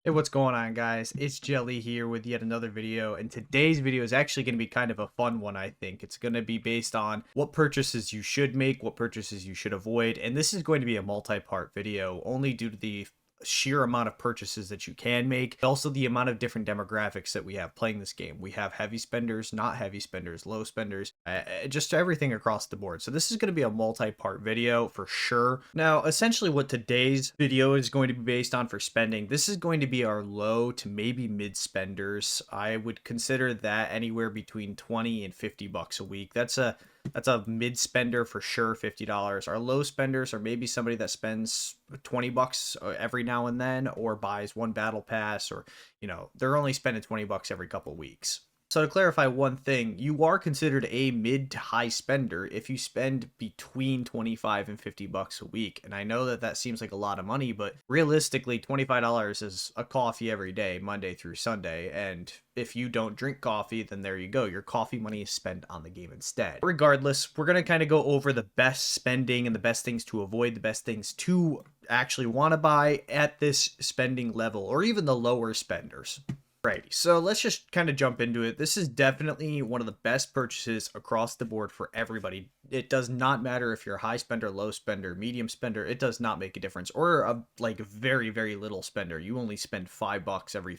Hey, what's going on, guys? It's Jelly here with yet another video, and today's video is actually going to be kind of a fun one, I think. It's going to be based on what purchases you should make, what purchases you should avoid, and this is going to be a multi-part video, only due to the sheer amount of purchases that you can make, also the amount of different demographics that we have playing this game. We have heavy spenders, not heavy spenders, low spenders, just everything across the board. So this is going to be a multi-part video for sure. Now, essentially what today's video is going to be based on for spending, this is going to be our low to maybe mid spenders. I would consider that anywhere between 20 and 50 bucks a week. That's a mid spender for sure, $50. Our low spenders are maybe somebody that spends 20 bucks every now and then, or buys one battle pass, or they're only spending 20 bucks every couple weeks. So to clarify one thing, you are considered a mid to high spender if you spend between 25 and 50 bucks a week. And I know that that seems like a lot of money, but realistically, $25 is a coffee every day, Monday through Sunday. And if you don't drink coffee, then there you go. Your coffee money is spent on the game instead. Regardless, we're going to kind of go over the best spending and the best things to avoid, the best things to actually want to buy at this spending level, or even the lower spenders. Righty, so let's just kind of jump into it. This is definitely one of the best purchases across the board for everybody. It does not matter if you're a high spender, low spender, medium spender. It does not make a difference. Or a very, very little spender. You only spend $5 every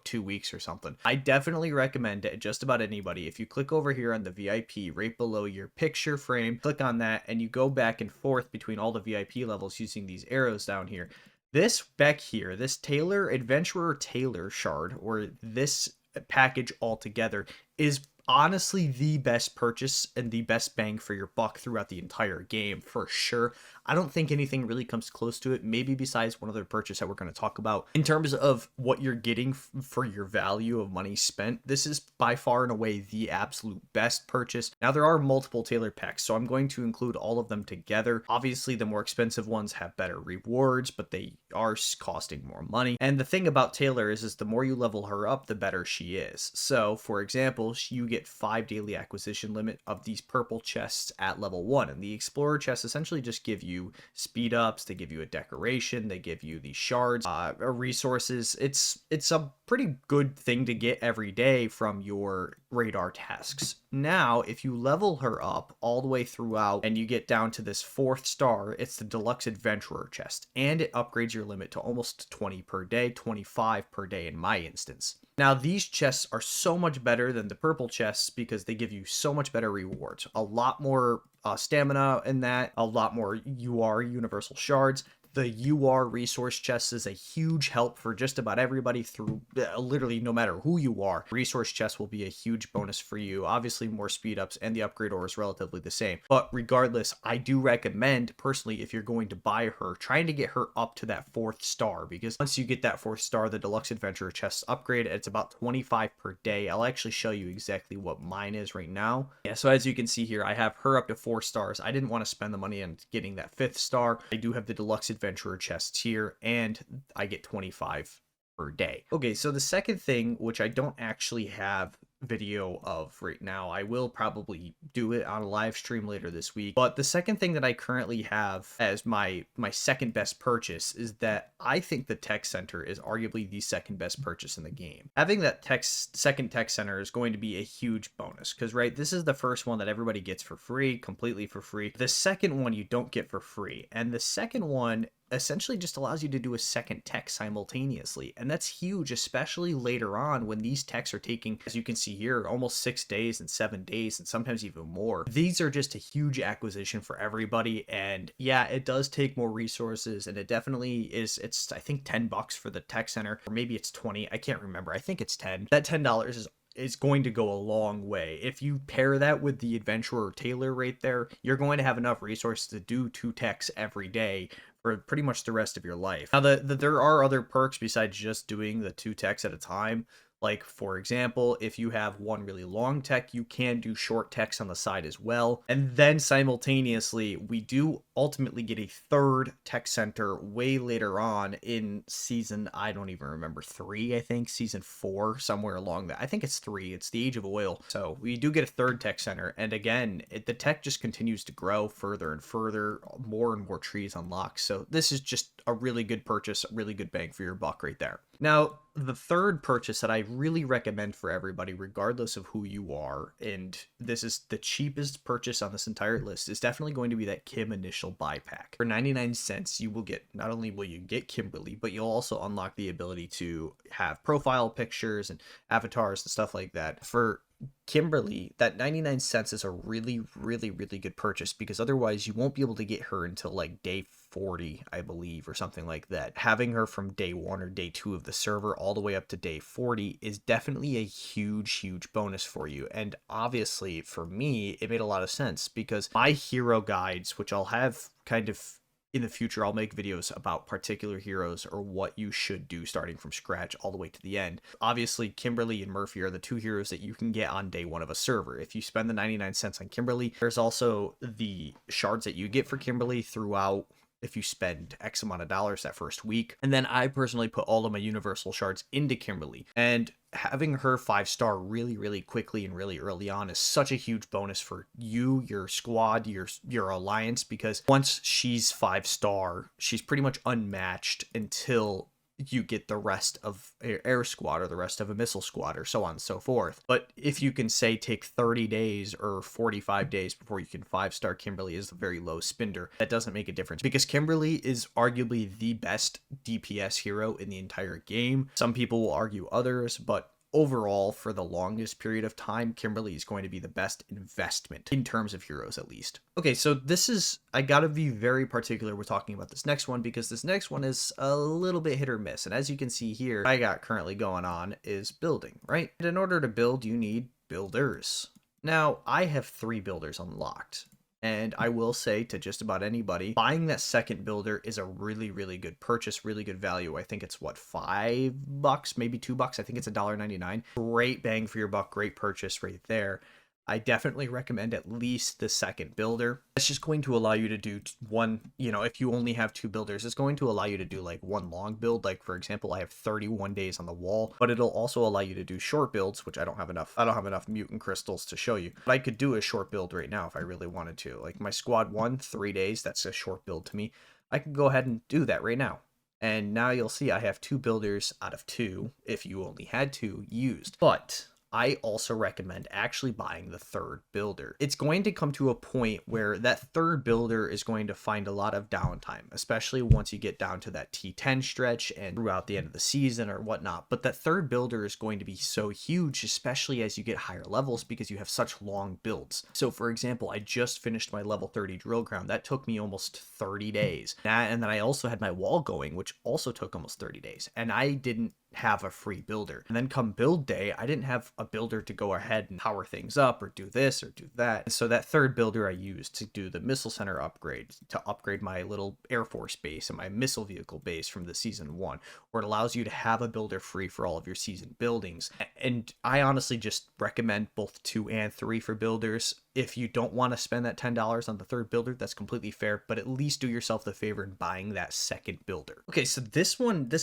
2 weeks or something. I definitely recommend it just about anybody. If you click over here on the VIP right below your picture frame, click on that and you go back and forth between all the VIP levels using these arrows down here. This back here, this Adventurer Tailor shard, or this package altogether, is honestly the best purchase and the best bang for your buck throughout the entire game, for sure. I don't think anything really comes close to it, maybe besides one other purchase that we're going to talk about. In terms of what you're getting for your value of money spent, this is by far and away the absolute best purchase. Now, there are multiple tailored packs, so I'm going to include all of them together. Obviously, the more expensive ones have better rewards, but they are costing more money. And the thing about Taylor is the more you level her up, the better she is. So, for example, you get 5 daily acquisition limit of these purple chests at level 1, and the Explorer chests essentially just give you speed ups, they give you a decoration, they give you these shards, resources. It's a pretty good thing to get every day from your radar tasks. Now, if you level her up all the way throughout and you get down to this 4th star, it's the Deluxe Adventurer chest, and it upgrades your limit to almost 20 per day, 25 per day in my instance. Now, these chests are so much better than the purple chests because they give you so much better rewards. A lot more stamina in that, a lot more UR, Universal Shards. The UR resource chest is a huge help for just about everybody through literally no matter who you are. Resource chest will be a huge bonus for you. Obviously more speed ups, and the upgrade ore is relatively the same. But regardless, I do recommend personally, if you're going to buy her, trying to get her up to that 4th star, because once you get that 4th star, the Deluxe Adventurer chest upgrade, it's about 25 per day. I'll actually show you exactly what mine is right now. Yeah, so as you can see here, I have her up to 4 stars. I didn't want to spend the money on getting that 5th star. I do have the Deluxe Adventurer chests here, and I get 25 per day. Okay, so the second thing, which I don't actually have video of right now, I will probably do it on a live stream later this week, but the second thing that I currently have as my second best purchase is that I think the tech center is arguably the second best purchase in the game. Having that second tech center is going to be a huge bonus, because this is the first one that everybody gets for free, completely for free. The second one you don't get for free, and the second one essentially just allows you to do a second tech simultaneously, and that's huge, especially later on when these techs are taking, as you can see here, almost 6 days and 7 days and sometimes even more. These are just a huge acquisition for everybody, and yeah, it does take more resources, and it definitely is. It's I think $10 for the tech center, or maybe it's 20, I can't remember. I think it's 10. That $10 is going to go a long way. If you pair that with the Adventurer Tailor right there, you're going to have enough resources to do 2 techs every day for pretty much the rest of your life. Now, there are other perks besides just doing the 2 techs at a time. Like, for example, if you have one really long tech, you can do short techs on the side as well. And then simultaneously, we do ultimately get a 3rd tech center way later on in season, I don't even remember, 3, I think, season 4, somewhere along that. I think it's 3, it's the Age of Oil. So we do get a 3rd tech center. And again, the tech just continues to grow further and further, more and more trees unlocked. So this is just a really good purchase, a really good bang for your buck right there. Now, the third purchase that I really recommend for everybody, regardless of who you are, and this is the cheapest purchase on this entire list, is definitely going to be that Kim initial buy pack. For 99 cents, you will get, not only will you get Kimberly, but you'll also unlock the ability to have profile pictures and avatars and stuff like that. For Kimberly, that 99 cents is a really, really, really good purchase, because otherwise you won't be able to get her until like day 40, I believe, or something like that. Having her from day 1 or day 2 of the server all the way up to day 40 is definitely a huge, huge bonus for you. And obviously for me, it made a lot of sense, because my hero guides, which I'll have kind of in the future, I'll make videos about particular heroes or what you should do starting from scratch all the way to the end. Obviously, Kimberly and Murphy are the two heroes that you can get on day 1 of a server. If you spend the 99 cents on Kimberly, there's also the shards that you get for Kimberly throughout if you spend X amount of dollars that first week. And then I personally put all of my universal shards into Kimberly, and having her 5-star really, really quickly and really early on is such a huge bonus for you, your squad, your alliance, because once she's 5-star, she's pretty much unmatched until you get the rest of air squad or the rest of a missile squad or so on and so forth. But if you can say take 30 days or 45 days before you can 5-star Kimberly is the very low spender, that doesn't make a difference, because Kimberly is arguably the best DPS hero in the entire game. Some people will argue others, but overall, for the longest period of time, Kimberly is going to be the best investment in terms of heroes, at least. Okay, so this is, I gotta be very particular with talking about this next one, because this next one is a little bit hit or miss. And as you can see here, what I got currently going on is building, right? And in order to build, you need builders. Now, I have 3 builders unlocked. And I will say to just about anybody, buying that second builder is a really, really good purchase, really good value. I think it's what, $5, maybe $2. I think it's $1.99. Great bang for your buck, great purchase right there. I definitely recommend at least the second builder. It's just going to allow you to do one, if you only have 2 builders, it's going to allow you to do like one long build. Like for example, I have 31 days on the wall, but it'll also allow you to do short builds, which I don't have enough mutant crystals to show you. But I could do a short build right now if I really wanted to. Like my squad 1, 3 days, that's a short build to me. I can go ahead and do that right now. And now you'll see I have 2 builders out of 2, if you only had 2 used. But I also recommend actually buying the third builder. It's going to come to a point where that third builder is going to find a lot of downtime, especially once you get down to that T10 stretch and throughout the end of the season or whatnot. But that third builder is going to be so huge, especially as you get higher levels, because you have such long builds. So for example, I just finished my level 30 drill ground. That took me almost 30 days. And then I also had my wall going, which also took almost 30 days. And I didn't have a free builder. And then come build day, I didn't have a builder to go ahead and power things up or do this or do that. And so that third builder I used to do the missile center upgrade, to upgrade my little Air Force base and my missile vehicle base from the season 1, where it allows you to have a builder free for all of your season buildings. And I honestly just recommend both 2 and 3 for builders. If you don't want to spend that $10 on the third builder, that's completely fair, but at least do yourself the favor in buying that second builder. Okay, so this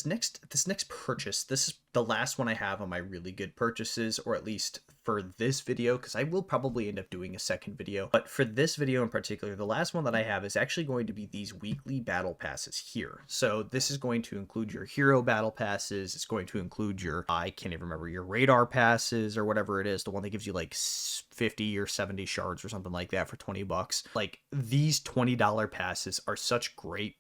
next purchase, this is the last one I have on my really good purchases, or at least for this video, because I will probably end up doing a second video. But for this video in particular, the last one that I have is actually going to be these weekly battle passes here. So this is going to include your hero battle passes. It's going to include your, I can't even remember, your radar passes or whatever it is, the one that gives you like 50 or 70 shards or something like that for $20. Like these $20 passes are such great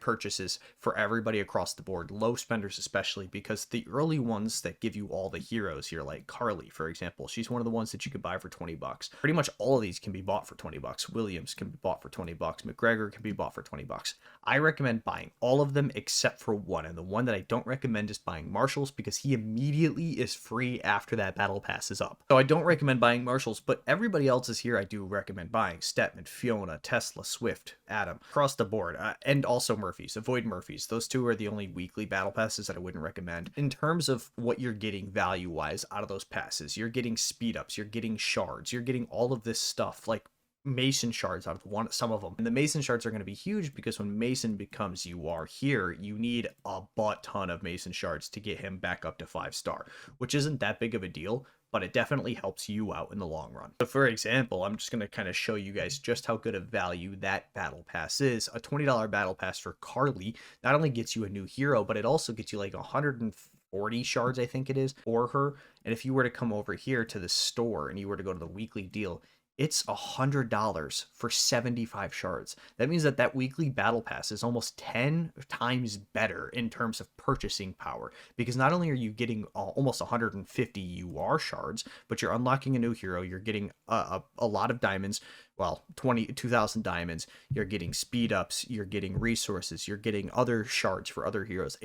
purchases for everybody across the board, low spenders especially, because the early ones that give you all the heroes here, like Carly, for example, she's one of the ones that you could buy for $20. Pretty much all of these can be bought for $20. Williams can be bought for $20. McGregor can be bought for $20. I recommend buying all of them except for one, and the one that I don't recommend is buying Marshall's, because he immediately is free after that battle pass is up. So I don't recommend buying Marshall's, but everybody else is here I do recommend buying. Stetman, Fiona, Tesla, Swift, Adam, across the board, and also Murphy's. Avoid Murphy's. Those 2 are the only weekly battle passes that I wouldn't recommend. In terms of what you're getting value-wise out of those passes, you're getting speed ups, you're getting shards, you're getting all of this stuff. Like Mason shards out of some of them. And the Mason shards are going to be huge because when Mason becomes you are here, you need a butt ton of Mason shards to get him back up to 5-star, which isn't that big of a deal, but it definitely helps you out in the long run. So for example, I'm just going to kind of show you guys just how good of value that battle pass is. A $20 battle pass for Carly not only gets you a new hero, but it also gets you like 140 shards, I think it is, for her. And if you were to come over here to the store and you were to go to the weekly deal, it's $100 for 75 shards. That means that that weekly battle pass is almost 10 times better in terms of purchasing power, because not only are you getting almost 150 UR shards, but you're unlocking a new hero, you're getting a lot of diamonds, well, 2,000 diamonds, you're getting speed ups, you're getting resources, you're getting other shards for other heroes.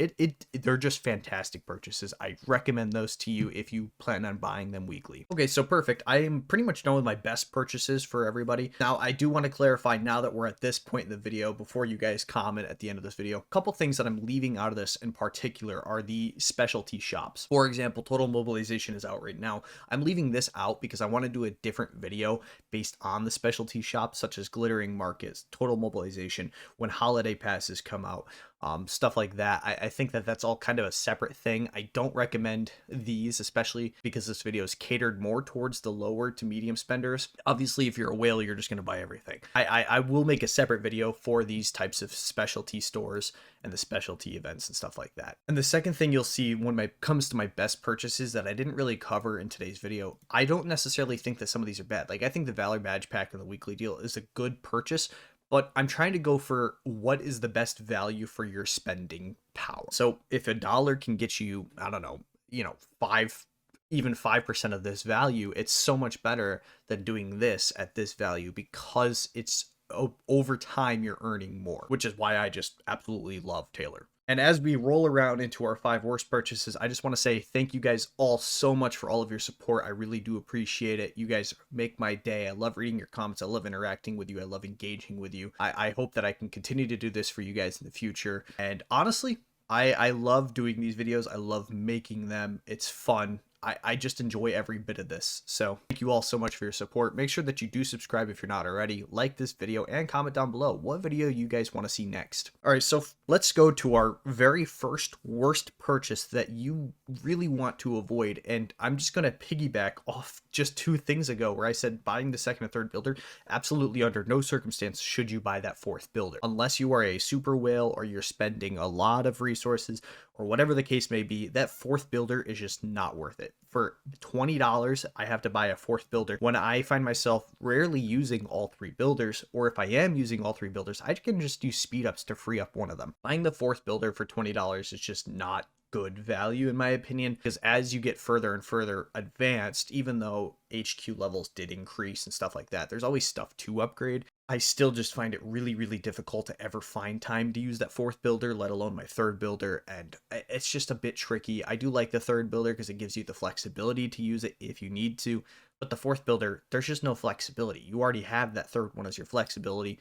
They're just fantastic purchases. I recommend those to you if you plan on buying them weekly. Okay, so perfect. I am pretty much done with my best purchases for everybody. Now, I do want to clarify, now that we're at this point in the video, before you guys comment at the end of this video, a couple things that I'm leaving out of this in particular are the specialty shops. For example, Total Mobilization is out right now. I'm leaving this out because I want to do a different video based on the specialty shops, such as Glittering Markets, Total Mobilization, when holiday passes come out, stuff like that. I think that that's all kind of a separate thing. I don't recommend these, especially because this video is catered more towards the lower to medium spenders. Obviously, if you're a whale, you're just going to buy everything. I will make a separate video for these types of specialty stores and the specialty events and stuff like that. And the second thing you'll see when it comes to my best purchases that I didn't really cover in today's video, I don't necessarily think that some of these are bad. Like, I think the Valor Badge Pack and the weekly deal is a good purchase, but I'm trying to go for what is the best value for your spending power. So if $1 can get you, I don't know, even 5% of this value, it's so much better than doing this at this value, because it's over time you're earning more, which is why I just absolutely love Taylor. And as we roll around into our 5 worst purchases, I just want to say thank you guys all so much for all of your support. I really do appreciate it. You guys make my day. I love reading your comments. I love interacting with you. I love engaging with you. I hope that I can continue to do this for you guys in the future. And honestly, I love doing these videos. I love making them. It's fun. I just enjoy every bit of this. So thank you all so much for your support. Make sure that you do subscribe if you're not already, like this video, and comment down below what video you guys want to see next. All right, so let's go to our very first worst purchase that you really want to avoid. And I'm just going to piggyback off just 2 things ago where I said buying the second and third builder, absolutely under no circumstance should you buy that 4th builder. Unless you are a super whale or you're spending a lot of resources or whatever the case may be, that 4th builder is just not worth it. For $20, I have to buy a 4th builder when I find myself rarely using all 3 builders, or if I am using all 3 builders, I can just use speed ups to free up one of them. Buying the 4th builder for $20 is just not good value in my opinion, because as you get further and further advanced, even though HQ levels did increase and stuff like that, there's always stuff to upgrade. I still just find it really, really difficult to ever find time to use that 4th builder, let alone my 3rd builder, and it's just a bit tricky. I do like the 3rd builder because it gives you the flexibility to use it if you need to, but the 4th builder, there's just no flexibility. You already have that 3rd one as your flexibility.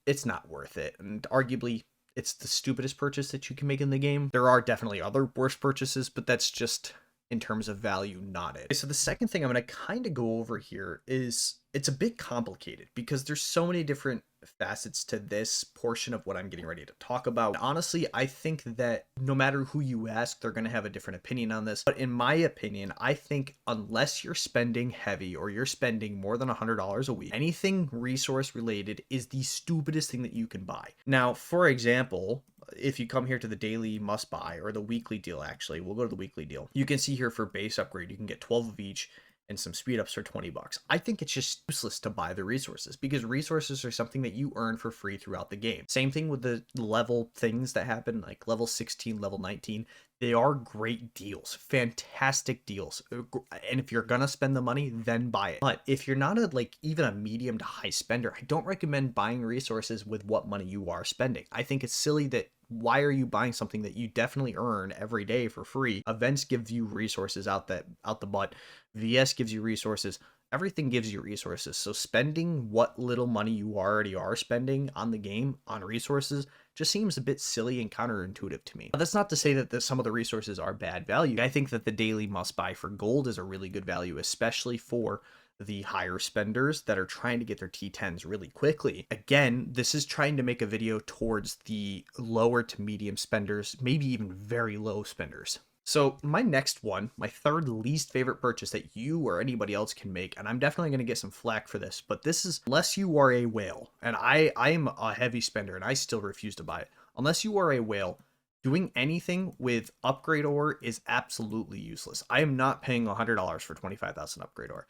It's not worth it, and arguably, it's the stupidest purchase that you can make in the game. There are definitely other worse purchases, but that's just, in terms of value, not it. So the second thing I'm going to kind of go over here is, it's a bit complicated because there's so many different facets to this portion of what I'm getting ready to talk about. Honestly, I think that no matter who you ask, they're going to have a different opinion on this. But in my opinion, I think unless you're spending heavy or you're spending more than $100 a week, anything resource related is the stupidest thing that you can buy. Now, for example, if you come here to the daily must buy, or the weekly deal, actually, we'll go to the weekly deal. You can see here for base upgrade, you can get 12 of each and some speed ups for $20. I think it's just useless to buy the resources, because resources are something that you earn for free throughout the game. Same thing with the level things that happen, like level 16, level 19. They are great deals, fantastic deals. And if you're gonna spend the money, then buy it. But if you're not even a medium to high spender, I don't recommend buying resources with what money you are spending. I think it's silly that why are you buying something that you definitely earn every day for free? Events give you resources out the butt. VS gives you resources. Everything gives you resources. So spending what little money you already are spending on the game on resources just seems a bit silly and counterintuitive to me. Now, that's not to say that some of the resources are bad value. I think that the daily must buy for gold is a really good value, especially for the higher spenders that are trying to get their T10s really quickly. Again, this is trying to make a video towards the lower to medium spenders, maybe even very low spenders. So my next one, my third least favorite purchase that you or anybody else can make, and I'm definitely going to get some flack for this, but this is unless you are a whale, and I am a heavy spender and I still refuse to buy it. Unless you are a whale, doing anything with upgrade ore is absolutely useless. I am not paying $100 for 25,000 upgrade ore.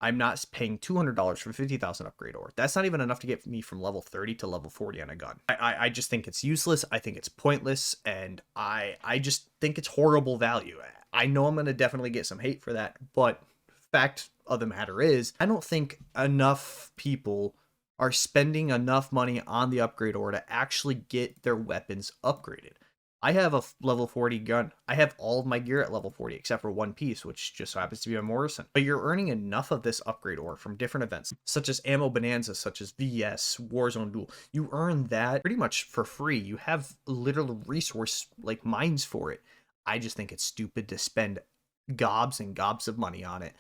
I'm not paying $200 for 50,000 upgrade ore. That's not even enough to get me from level 30 to level 40 on a gun. I just think it's useless. I think it's pointless. And I just think it's horrible value. I know I'm going to definitely get some hate for that. But fact of the matter is, I don't think enough people are spending enough money on the upgrade ore to actually get their weapons upgraded. I have a level 40 gun. I have all of my gear at level 40 except for one piece, which just so happens to be a Morrison. But you're earning enough of this upgrade ore from different events, such as Ammo Bonanza, such as VS, Warzone Duel. You earn that pretty much for free. You have literal resource like mines for it. I just think it's stupid to spend gobs and gobs of money on it.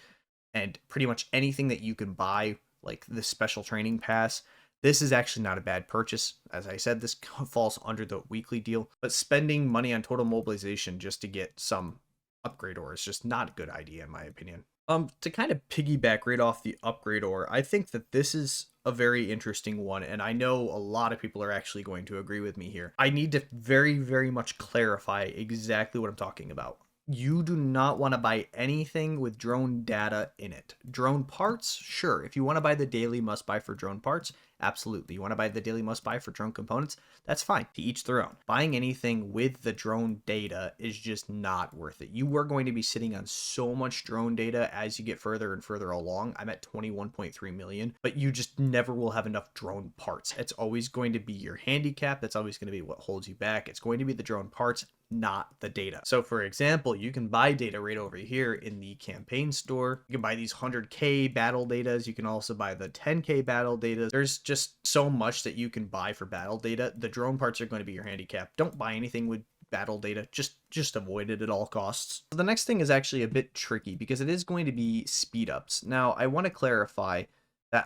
And pretty much anything that you can buy, like the special training pass, this is actually not a bad purchase. As I said, this falls under the weekly deal, but spending money on total mobilization just to get some upgrade ore is just not a good idea in my opinion. To kind of piggyback right off the upgrade ore, I think that this is a very interesting one, and I know a lot of people are actually going to agree with me here. I need to very, very much clarify exactly what I'm talking about. You do not want to buy anything with drone data in it. Drone parts, sure. If you want to buy the daily must buy for drone parts, absolutely. You want to buy the daily must buy for drone components, that's fine. To each their own. Buying anything with the drone data is just not worth it. You are going to be sitting on so much drone data as you get further and further along. I'm at 21.3 million, but you just never will have enough drone parts. It's always going to be your handicap. That's always going to be what holds you back. It's going to be the drone parts, not the data. So for example, you can buy data right over here in the campaign store. You can buy these 100k battle datas. You can also buy the 10k battle data. There's just so much that you can buy for battle data. The drone parts are going to be your handicap. Don't buy anything with battle data. Just avoid it at all costs. So the next thing is actually a bit tricky because it is going to be speed ups. Now I want to clarify that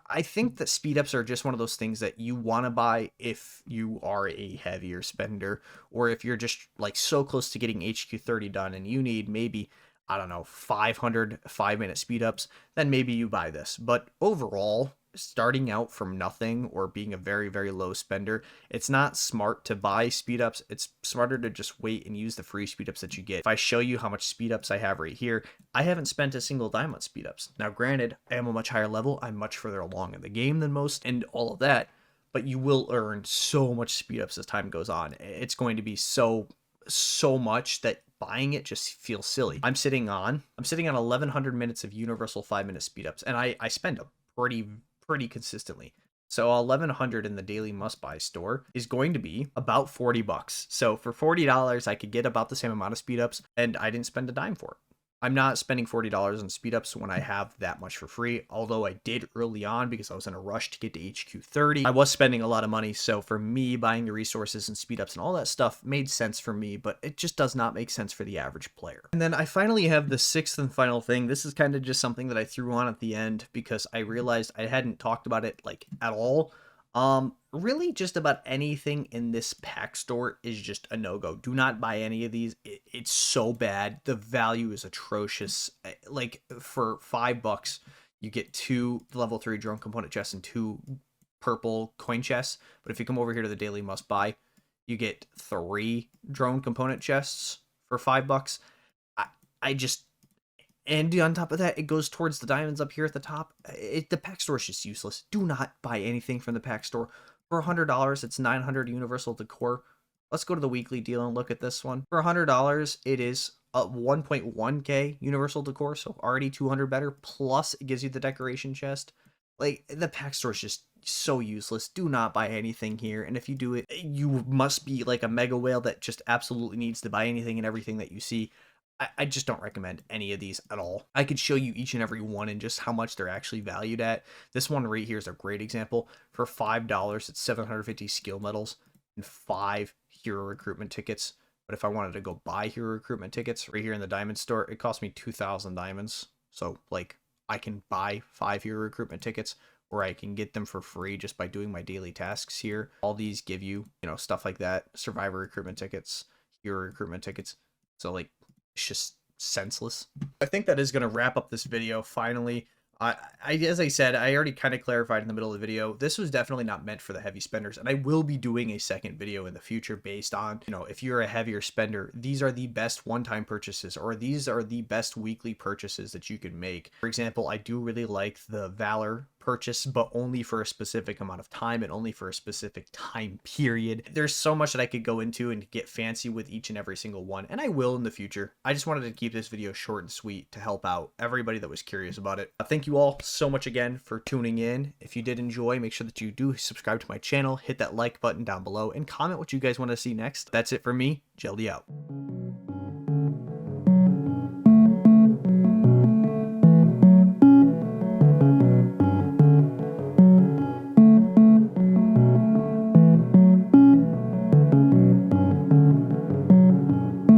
I think that speed ups are just one of those things that you want to buy if you are a heavier spender, or if you're just like so close to getting HQ 30 done and you need maybe, I don't know, 500 5-minute speed ups, then maybe you buy this. But overall, starting out from nothing or being a very, very low spender, it's not smart to buy speed ups. It's smarter to just wait and use the free speed ups that you get. If I show you how much speed ups I have right here, I haven't spent a single dime on speed ups. Now granted, I am a much higher level, I'm much further along in the game than most and all of that, but you will earn so much speed ups as time goes on. It's going to be so much that buying it just feels silly. I'm sitting on 1100 minutes of universal 5-minute speed ups, and I spend a pretty consistently. So 1100 in the daily must buy store is going to be about $40. So for $40, I could get about the same amount of speed ups and I didn't spend a dime for it. I'm not spending $40 on speed ups when I have that much for free, although I did early on because I was in a rush to get to HQ 30. I was spending a lot of money, so for me, buying the resources and speed ups and all that stuff made sense for me, but it just does not make sense for the average player. And then I finally have the sixth and final thing. This is kind of just something that I threw on at the end because I realized I hadn't talked about it like at all. Really just about anything in this pack store is just a no-go. Do not buy any of these. It's so bad. The value is atrocious. Like for $5, you get 2 level 3 drone component chests and 2 purple coin chests. But if you come over here to the daily must buy, you get 3 drone component chests for $5. I just, and on top of that, it goes towards the diamonds up here at the top. The pack store is just useless. Do not buy anything from the pack store. For $100, it's 900 universal decor. Let's go to the weekly deal and look at this one. For $100, it is a 1.1k universal decor, so already 200 better. Plus, it gives you the decoration chest. Like, the pack store is just so useless. Do not buy anything here. And if you do it, you must be like a mega whale that just absolutely needs to buy anything and everything that you see. I just don't recommend any of these at all. I could show you each and every one and just how much they're actually valued at. This one right here is a great example. For $5, it's 750 skill medals and 5 hero recruitment tickets. But if I wanted to go buy hero recruitment tickets right here in the diamond store, it cost me 2,000 diamonds. So like, I can buy 5-hero recruitment tickets, or I can get them for free just by doing my daily tasks here. All these give you, stuff like that. Survivor recruitment tickets, hero recruitment tickets. So like, it's just senseless. I think that is going to wrap up this video finally. As I said, I already kind of clarified in the middle of the video, this was definitely not meant for the heavy spenders, and I will be doing a second video in the future based on, if you're a heavier spender, these are the best one-time purchases, or these are the best weekly purchases that you can make. For example, I do really like the Valor purchase, but only for a specific amount of time and only for a specific time period. There's so much that I could go into and get fancy with each and every single one, and I will in the future. I just wanted to keep this video short and sweet to help out everybody that was curious about it. Thank you all so much again for tuning in. If you did enjoy, make sure that you do subscribe to my channel, hit that like button down below, and comment what you guys want to see next. That's it for me. Jelly out.